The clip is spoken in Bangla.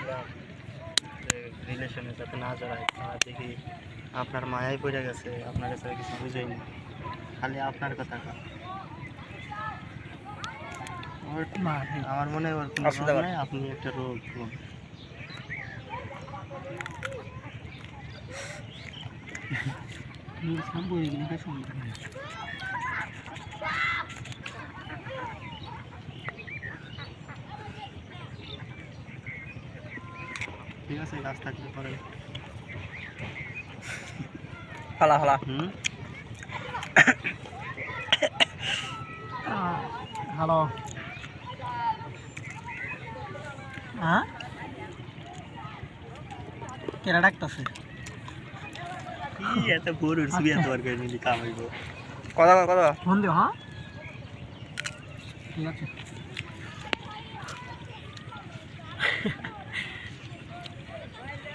চাইছিলাম যে রিলেশনের সাথে না জড়াই, আর দেখি আপনার মায়াই পড়ে গেছে, আপনার কাছে কিছু বুঝাইনি, খালি আপনার কথা কয়। আমার মনে হয় ওর কোনো রোগ নাই, আপনি একটা রোগ। ঠিক আছে, কাজ থাকলে পরে ফালা ফালা। হ্যালো, হ্যাঁ কেরা ডাকতেছে? কি এত গরুর ছবি এত বার করে নিলি কামাইবো। কথা কথা ফোন দিও, হ্যাঁ ঠিক আছে।